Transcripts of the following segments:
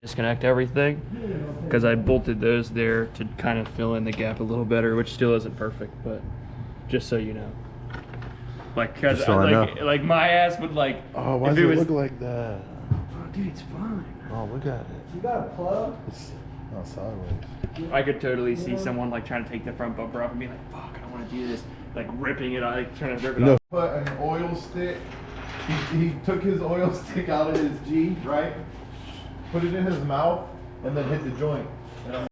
disconnect everything because I bolted those there to kind of fill in the gap a little better, which still isn't perfect, but just so you know. Like, cause so like my ass would like. Oh, why does it look like that? Oh, dude, it's fine. Oh, look at it. You got a plug? It's sideways. I could totally see someone like trying to take the front bumper off and be like, "Fuck, I don't want to do this." Like ripping it, like trying to rip it off. Put an oil stick. He took his oil stick out of his G, right? Put it in his mouth, and then hit the joint. Timeout,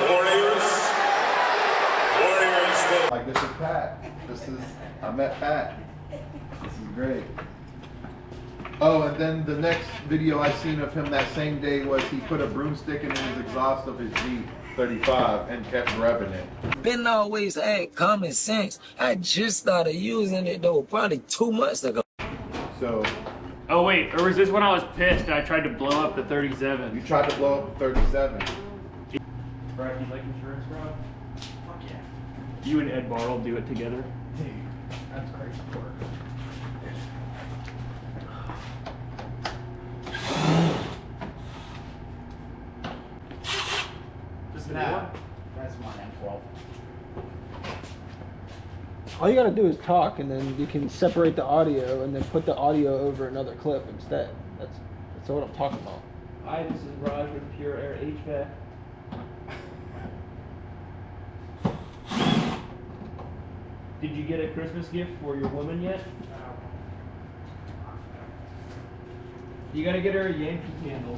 Warriors. Warriors. Like, this is Pat. I met Pat. This is great. Oh, and then the next video I seen of him that same day was he put a broomstick in his exhaust of his G35 and kept revving it. Ben always had common sense. I just started using it though, probably 2 months ago. So. Oh wait, or was this when I was pissed and I tried to blow up the 37? You tried to blow up the 37. Brad, you like insurance, bro? Fuck yeah. You and Ed Barrel do it together? Dude, that's crazy work. No, that's my M12. All you gotta do is talk, and then you can separate the audio, and then put the audio over another clip instead. That's what I'm talking about. Hi, this is Raj with Pure Air HVAC. Did you get a Christmas gift for your woman yet? You gotta get her a Yankee candle.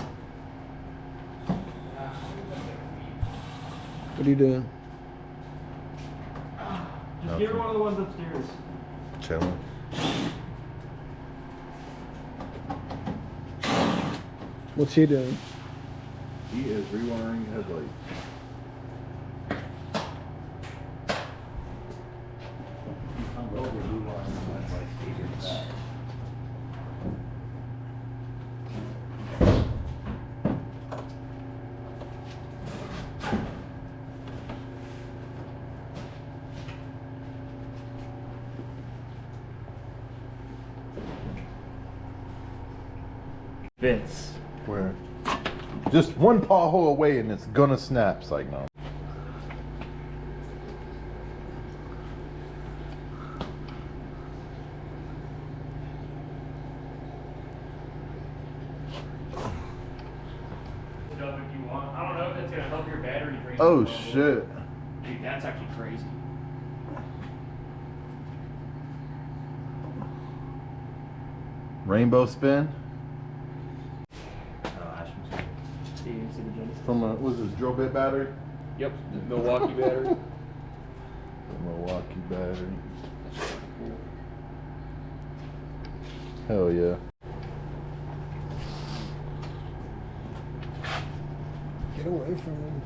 What are you doing? Just give her one of the ones upstairs. Chilling. What's he doing? He is rewiring headlights. Fits. Where? Just one paw hole away and it's gonna snap. It's like, no. If you want. I don't know if it's gonna help your battery drain. Oh shit. Dude, that's actually crazy. Rainbow spin. From a, was this drill bit battery? Yep, the Milwaukee battery. The Milwaukee battery. Hell yeah. Get away from him.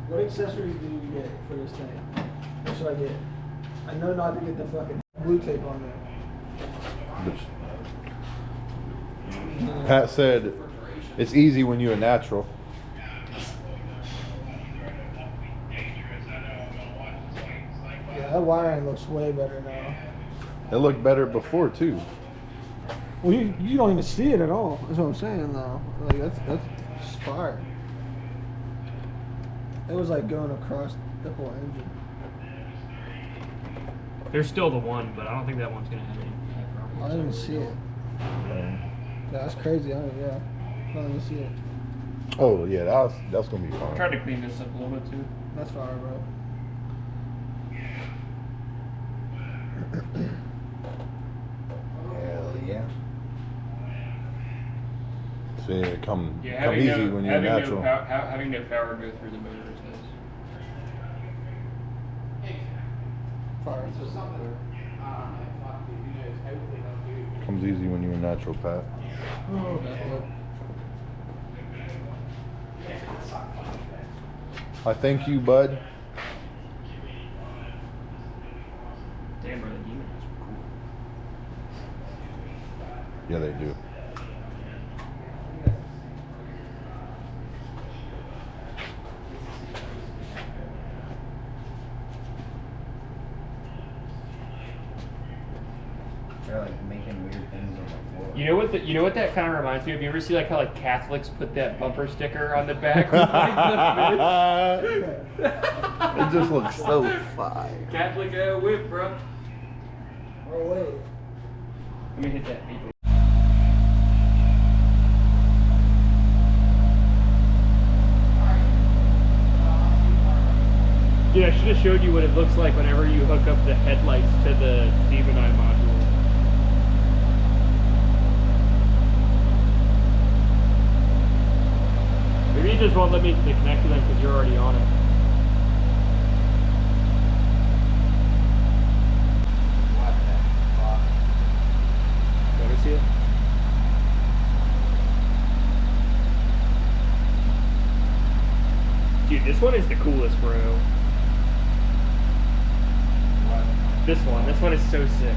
What accessories do you get for this thing? What should I get? I know not to get the fucking blue tape on there. Pat said it's easy when you're a natural. Yeah, that wiring looks way better now. It looked better before too. Well, you don't even see it at all. That's what I'm saying though. Like that's fire. It was like going across the whole engine. There's still the one, but I don't think that one's gonna have any problems. I didn't even see it. Yeah, that's crazy. I don't even see it. Oh yeah, that's gonna be fun. I tried to clean this up a little bit too. That's fire, bro. Hell yeah. See, it come Yeah, easy when you're natural. Having no power go through the motor is nice. Fire. Comes easy when you're a natural, Pat. I thank you, bud. Damn, bro, the demons are cool. Yeah, they do. You know what that kind of reminds me of? You ever see like how like Catholics put that bumper sticker on the back with like the It just looks so fire. Catholic whip, bro. Oh wait. Let me hit that beat. Dude, I should have showed you what it looks like whenever you hook up the headlights to the Gemini module. Maybe you just won't let me connect to them because you're already on it. What the fuck? Let me see it. Dude, this one is the coolest, bro. What? This one is so sick.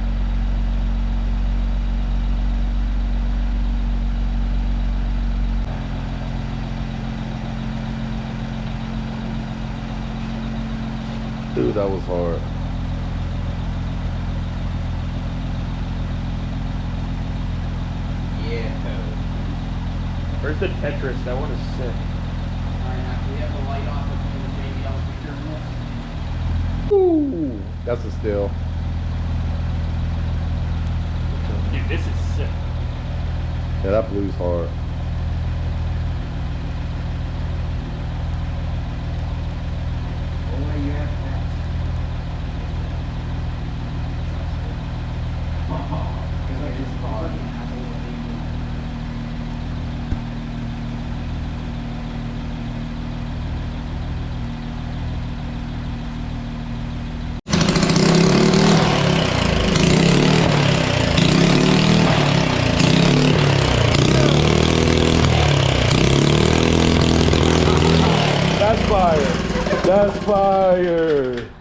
Dude, that was hard. Yeah. Where's the Tetris? That one is sick. Alright, now can we have the light off with the JBL speaker in this? Ooh, that's a steal. Dude, this is sick. Yeah, that blue's hard. Oh, what do you have next? Because I just bought it. That's fire. That's fire.